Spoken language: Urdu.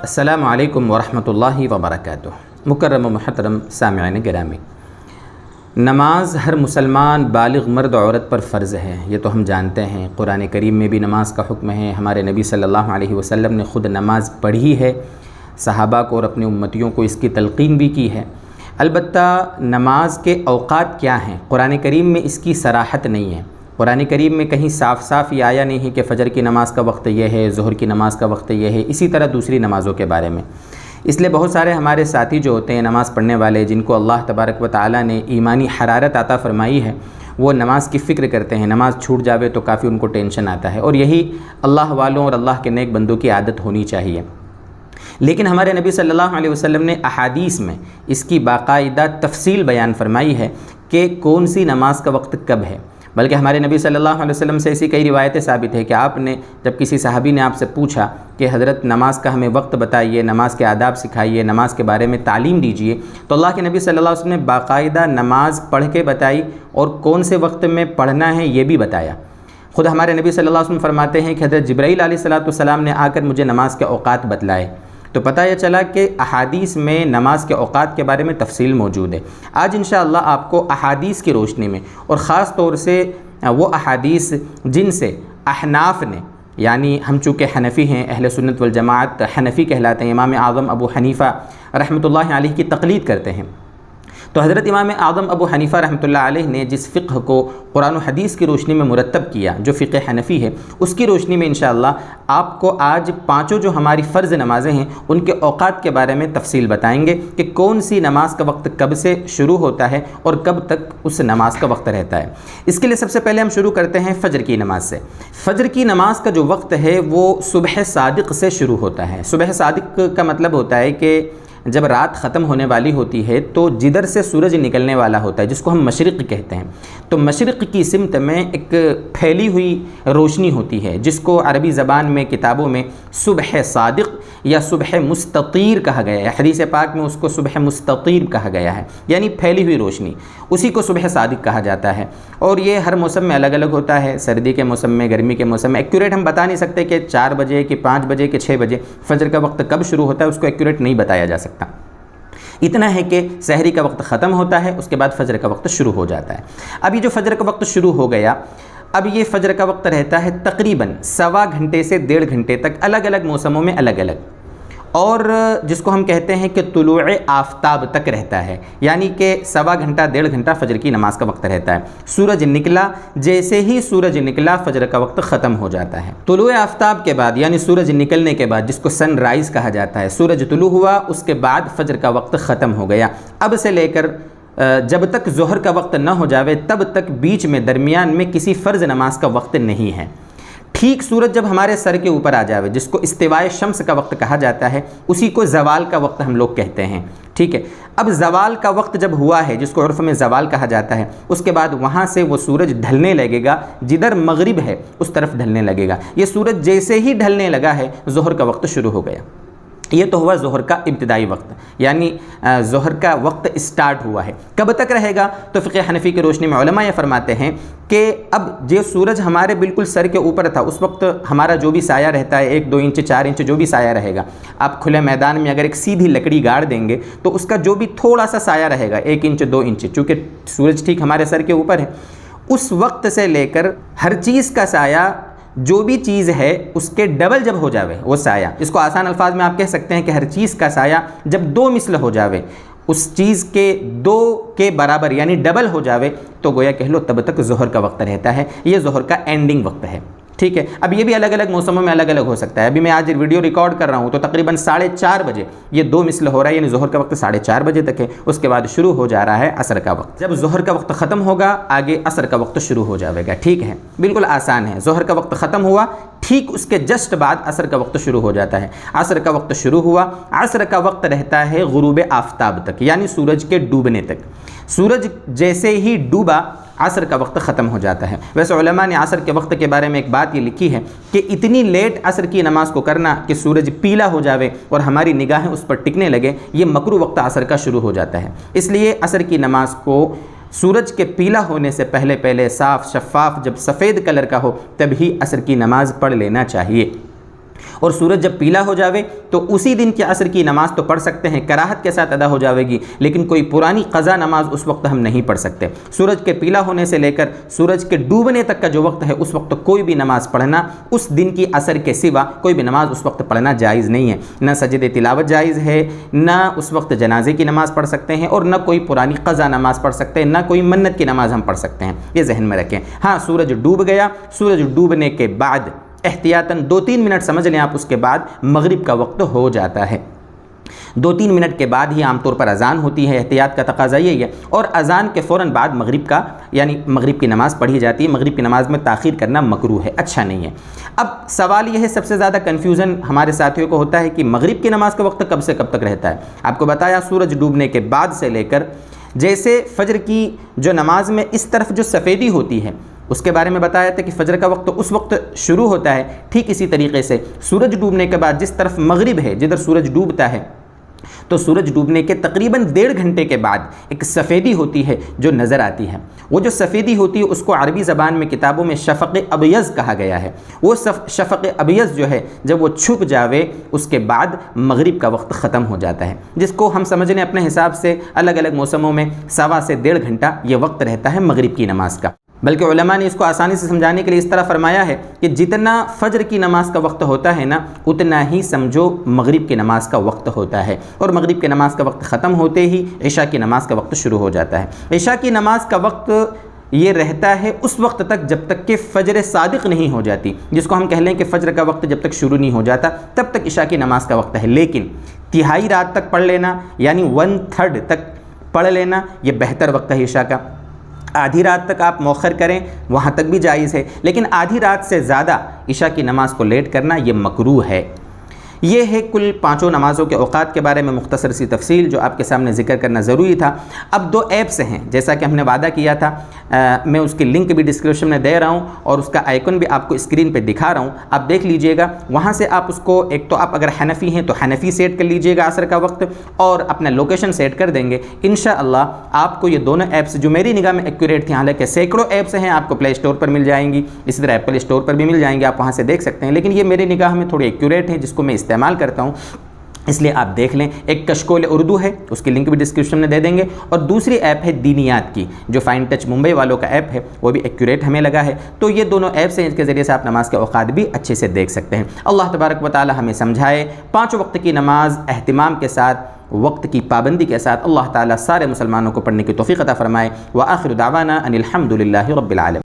السلام علیکم ورحمۃ اللہ وبرکاتہ۔ مکرم و محترم سامعین گرامی، نماز ہر مسلمان بالغ مرد عورت پر فرض ہے، یہ تو ہم جانتے ہیں۔ قرآن کریم میں بھی نماز کا حکم ہے، ہمارے نبی صلی اللہ علیہ وسلم نے خود نماز پڑھی ہے، صحابہ کو اور اپنی امتیوں کو اس کی تلقین بھی کی ہے۔ البتہ نماز کے اوقات کیا ہیں، قرآن کریم میں اس کی صراحت نہیں ہے۔ قرآن کریم میں کہیں صاف صاف یہ آیا نہیں کہ فجر کی نماز کا وقت یہ ہے، ظہر کی نماز کا وقت یہ ہے، اسی طرح دوسری نمازوں کے بارے میں۔ اس لیے بہت سارے ہمارے ساتھی جو ہوتے ہیں نماز پڑھنے والے، جن کو اللہ تبارک و تعالیٰ نے ایمانی حرارت عطا فرمائی ہے، وہ نماز کی فکر کرتے ہیں، نماز چھوٹ جاوے تو کافی ان کو ٹینشن آتا ہے، اور یہی اللہ والوں اور اللہ کے نیک بندوں کی عادت ہونی چاہیے۔ لیکن ہمارے نبی صلی اللہ علیہ وسلم نے احادیث میں اس کی باقاعدہ تفصیل بیان فرمائی ہے کہ کون سی نماز کا وقت کب ہے۔ بلکہ ہمارے نبی صلی اللہ علیہ وسلم سے ایسی کئی روایتیں ثابت ہیں کہ آپ نے جب کسی صحابی نے آپ سے پوچھا کہ حضرت نماز کا ہمیں وقت بتائیے، نماز کے آداب سکھائیے، نماز کے بارے میں تعلیم دیجیے، تو اللہ کے نبی صلی اللہ علیہ وسلم نے باقاعدہ نماز پڑھ کے بتائی اور کون سے وقت میں پڑھنا ہے یہ بھی بتایا۔ خود ہمارے نبی صلی اللہ علیہ وسلم فرماتے ہیں کہ حضرت جبرائیل علیہ السلام نے آ کر مجھے نماز کے اوقات بتلائے، تو پتہ یہ چلا کہ احادیث میں نماز کے اوقات کے بارے میں تفصیل موجود ہے۔ آج انشاءاللہ آپ کو احادیث کی روشنی میں، اور خاص طور سے وہ احادیث جن سے احناف نے، یعنی ہم چونکہ حنفی ہیں، اہل سنت والجماعت حنفی کہلاتے ہیں، امام اعظم ابو حنیفہ رحمۃ اللہ علیہ کی تقلید کرتے ہیں، تو حضرت امام اعظم ابو حنیفہ رحمۃ اللہ علیہ نے جس فقہ کو قرآن و حدیث کی روشنی میں مرتب کیا، جو فقہ حنفی ہے، اس کی روشنی میں انشاءاللہ آپ کو آج پانچوں جو ہماری فرض نمازیں ہیں ان کے اوقات کے بارے میں تفصیل بتائیں گے کہ کون سی نماز کا وقت کب سے شروع ہوتا ہے اور کب تک اس نماز کا وقت رہتا ہے۔ اس کے لیے سب سے پہلے ہم شروع کرتے ہیں فجر کی نماز سے۔ فجر کی نماز کا جو وقت ہے وہ صبح صادق سے شروع ہوتا ہے۔ صبح صادق کا مطلب ہوتا ہے کہ جب رات ختم ہونے والی ہوتی ہے تو جدھر سے سورج نکلنے والا ہوتا ہے، جس کو ہم مشرق کہتے ہیں، تو مشرق کی سمت میں ایک پھیلی ہوئی روشنی ہوتی ہے، جس کو عربی زبان میں کتابوں میں صبح صادق یا صبح مستطیر کہا گیا ہے۔ حدیث پاک میں اس کو صبح مستطیر کہا گیا ہے، یعنی پھیلی ہوئی روشنی، اسی کو صبح صادق کہا جاتا ہے۔ اور یہ ہر موسم میں الگ الگ ہوتا ہے، سردی کے موسم میں، گرمی کے موسم میں ایکوریٹ ہم بتا نہیں سکتے کہ 4 بجے کہ 5 بجے کہ 6 بجے فجر کا وقت کب شروع ہوتا ہے، اس کو ایکوریٹ نہیں بتایا جا سکتا۔ اتنا ہے کہ سحری کا وقت ختم ہوتا ہے، اس کے بعد فجر کا وقت شروع ہو جاتا ہے۔ اب یہ جو فجر کا وقت شروع ہو گیا، اب یہ فجر کا وقت رہتا ہے تقریباً 1.25 گھنٹے سے 1.5 گھنٹے تک، الگ الگ موسموں میں الگ الگ، اور جس کو ہم کہتے ہیں کہ طلوع آفتاب تک رہتا ہے، یعنی کہ 1.25 گھنٹہ 1.5 گھنٹہ فجر کی نماز کا وقت رہتا ہے۔ سورج نکلا، جیسے ہی سورج نکلا فجر کا وقت ختم ہو جاتا ہے۔ طلوع آفتاب کے بعد، یعنی سورج نکلنے کے بعد، جس کو سن رائز کہا جاتا ہے، سورج طلوع ہوا، اس کے بعد فجر کا وقت ختم ہو گیا۔ اب سے لے کر جب تک ظہر کا وقت نہ ہو جاوے تب تک بیچ میں درمیان میں کسی فرض نماز کا وقت نہیں ہے۔ ٹھیک سورج جب ہمارے سر کے اوپر آ جاوے، جس کو استوائے شمس کا وقت کہا جاتا ہے، اسی کو زوال کا وقت ہم لوگ کہتے ہیں، ٹھیک ہے۔ اب زوال کا وقت جب ہوا ہے، جس کو عرف میں زوال کہا جاتا ہے، اس کے بعد وہاں سے وہ سورج ڈھلنے لگے گا، جدھر مغرب ہے اس طرف ڈھلنے لگے گا۔ یہ سورج جیسے ہی ڈھلنے لگا ہے ظہر کا وقت شروع ہو گیا۔ یہ تو ہوا ظہر کا ابتدائی وقت، یعنی ظہر کا وقت اسٹارٹ ہوا ہے۔ کب تک رہے گا؟ تو فقہ حنفی کی روشنی میں علماء یہ فرماتے ہیں کہ اب جو سورج ہمارے بالکل سر کے اوپر تھا، اس وقت ہمارا جو بھی سایہ رہتا ہے، 1 2 انچ 4 انچ جو بھی سایہ رہے گا، آپ کھلے میدان میں اگر ایک سیدھی لکڑی گاڑ دیں گے تو اس کا جو بھی تھوڑا سا سایہ رہے گا، 1 انچ 2 انچ، چونکہ سورج ٹھیک ہمارے سر کے اوپر ہے، اس وقت سے لے کر ہر چیز کا سایہ جو بھی چیز ہے اس کے ڈبل جب ہو جاوے وہ سایہ، اس کو آسان الفاظ میں آپ کہہ سکتے ہیں کہ ہر چیز کا سایہ جب 2 مثل ہو جاوے، اس چیز کے 2 کے برابر یعنی ڈبل ہو جاوے، تو گویا کہہ لو تب تک ظہر کا وقت رہتا ہے۔ یہ ظہر کا اینڈنگ وقت ہے، ٹھیک ہے۔ اب یہ بھی الگ الگ موسموں میں الگ الگ ہو سکتا ہے۔ ابھی میں آج ویڈیو ریکارڈ کر رہا ہوں تو تقریباً 4:30 بجے یہ 2 مثل ہو رہا ہے، یعنی ظہر کا وقت 4:30 بجے تک ہے، اس کے بعد شروع ہو جا رہا ہے عصر کا وقت۔ جب ظہر کا وقت ختم ہوگا آگے عصر کا وقت شروع ہو جائے گا، ٹھیک ہے، بالکل آسان ہے۔ ظہر کا وقت ختم ہوا، ٹھیک اس کے جسٹ بعد عصر کا وقت شروع ہو جاتا ہے۔ عصر کا وقت شروع ہوا، عصر کا وقت رہتا ہے غروب آفتاب تک، یعنی سورج کے ڈوبنے تک۔ سورج جیسے ہی ڈوبا عصر کا وقت ختم ہو جاتا ہے۔ ویسے علماء نے عصر کے وقت کے بارے میں ایک بات یہ لکھی ہے کہ اتنی لیٹ عصر کی نماز کو کرنا کہ سورج پیلا ہو جاوے اور ہماری نگاہیں اس پر ٹکنے لگے، یہ مکروہ وقت عصر کا شروع ہو جاتا ہے۔ اس لیے عصر کی نماز کو سورج کے پیلا ہونے سے پہلے پہلے صاف شفاف جب سفید کلر کا ہو تبھی عصر کی نماز پڑھ لینا چاہیے، اور سورج جب پیلا ہو جاوے تو اسی دن کی عصر کی نماز تو پڑھ سکتے ہیں، کراہت کے ساتھ ادا ہو جاوے گی، لیکن کوئی پرانی قضا نماز اس وقت ہم نہیں پڑھ سکتے۔ سورج کے پیلا ہونے سے لے کر سورج کے ڈوبنے تک کا جو وقت ہے اس وقت کوئی بھی نماز پڑھنا، اس دن کی عصر کے سوا کوئی بھی نماز اس وقت پڑھنا جائز نہیں ہے، نہ سجد تلاوت جائز ہے، نہ اس وقت جنازے کی نماز پڑھ سکتے ہیں، اور نہ کوئی پرانی قضا نماز پڑھ سکتے ہیں، نہ کوئی منت کی نماز ہم پڑھ سکتے ہیں، یہ ذہن میں رکھیں۔ ہاں سورج ڈوب گیا، سورج ڈوبنے کے بعد احتیاطاً 2-3 منٹ سمجھ لیں آپ، اس کے بعد مغرب کا وقت ہو جاتا ہے۔ 2-3 منٹ کے بعد ہی عام طور پر اذان ہوتی ہے، احتیاط کا تقاضا یہی ہے، اور اذان کے فوراً بعد مغرب کا یعنی مغرب کی نماز پڑھی جاتی ہے۔ مغرب کی نماز میں تاخیر کرنا مکروہ ہے، اچھا نہیں ہے۔ اب سوال یہ ہے، سب سے زیادہ کنفیوژن ہمارے ساتھیوں کو ہوتا ہے کہ مغرب کی نماز کا وقت کب سے کب تک رہتا ہے۔ آپ کو بتایا سورج ڈوبنے کے بعد سے لے کر جیسے فجر کی جو نماز میں اس طرف جو سفیدی ہوتی ہے اس کے بارے میں بتایا تھا کہ فجر کا وقت اس وقت شروع ہوتا ہے، ٹھیک اسی طریقے سے سورج ڈوبنے کے بعد جس طرف مغرب ہے، جدھر سورج ڈوبتا ہے، تو سورج ڈوبنے کے تقریباً 1.5 گھنٹے کے بعد ایک سفیدی ہوتی ہے جو نظر آتی ہے۔ وہ جو سفیدی ہوتی ہے اس کو عربی زبان میں کتابوں میں شفق ابیض کہا گیا ہے۔ وہ شفق ابیض جو ہے جب وہ چھپ جاوے اس کے بعد مغرب کا وقت ختم ہو جاتا ہے، جس کو ہم سمجھ لیں اپنے حساب سے الگ الگ موسموں میں 1.25 سے 1.5 گھنٹہ یہ وقت رہتا ہے مغرب کی نماز کا۔ بلکہ علماء نے اس کو آسانی سے سمجھانے کے لیے اس طرح فرمایا ہے کہ جتنا فجر کی نماز کا وقت ہوتا ہے نا، اتنا ہی سمجھو مغرب کی نماز کا وقت ہوتا ہے، اور مغرب کی نماز کا وقت ختم ہوتے ہی عشاء کی نماز کا وقت شروع ہو جاتا ہے۔ عشاء کی نماز کا وقت یہ رہتا ہے اس وقت تک جب تک کہ فجر صادق نہیں ہو جاتی، جس کو ہم کہہ لیں کہ فجر کا وقت جب تک شروع نہیں ہو جاتا تب تک عشاء کی نماز کا وقت ہے۔ لیکن تہائی رات تک پڑھ لینا یعنی 1/3 تک پڑھ لینا یہ بہتر وقت ہے عشاء کا۔ آدھی رات تک آپ مؤخر کریں وہاں تک بھی جائز ہے، لیکن آدھی رات سے زیادہ عشاء کی نماز کو لیٹ کرنا یہ مکروہ ہے۔ یہ ہے کل 5 نمازوں کے اوقات کے بارے میں مختصر سی تفصیل جو آپ کے سامنے ذکر کرنا ضروری تھا۔ اب 2 ایپس ہیں جیسا کہ ہم نے وعدہ کیا تھا، میں اس کی لنک بھی ڈسکرپشن میں دے رہا ہوں اور اس کا آئیکن بھی آپ کو اسکرین پہ دکھا رہا ہوں، آپ دیکھ لیجئے گا۔ وہاں سے آپ اس کو ایک تو آپ اگر حنفی ہیں تو حنفی سیٹ کر لیجئے گا عصر کا وقت، اور اپنا لوکیشن سیٹ کر دیں گے، انشاءاللہ آپ کو یہ دونوں ایپس جو میری نگاہ میں ایکوریٹ تھیں، حالانکہ سینکڑوں ایپس ہیں، آپ کو پلے اسٹور پر مل جائیں گی، اسی طرح ایپل اسٹور پر بھی مل جائیں گے، آپ وہاں سے دیکھ سکتے ہیں، لیکن یہ میری نگاہ میں تھوڑی ایکوریٹ ہیں جس کو میں استعمال کرتا ہوں، اس لیے آپ دیکھ لیں۔ ایک کشکول اردو ہے، اس کی لنک بھی ڈسکرپشن میں دے دیں گے، اور دوسری ایپ ہے دینیات کی جو فائن ٹچ ممبئی والوں کا ایپ ہے، وہ بھی ایکوریٹ ہمیں لگا ہے۔ تو یہ دونوں ایپس ہیں، اس کے ذریعے سے آپ نماز کے اوقات بھی اچھے سے دیکھ سکتے ہیں۔ اللہ تبارک و تعالی ہمیں سمجھائے، 5 وقت کی نماز اہتمام کے ساتھ، وقت کی پابندی کے ساتھ اللہ تعالیٰ سارے مسلمانوں کو پڑھنے کی توفیق عطا فرمائے۔ وآخر دعوانا ان الحمد للہ رب العالمین۔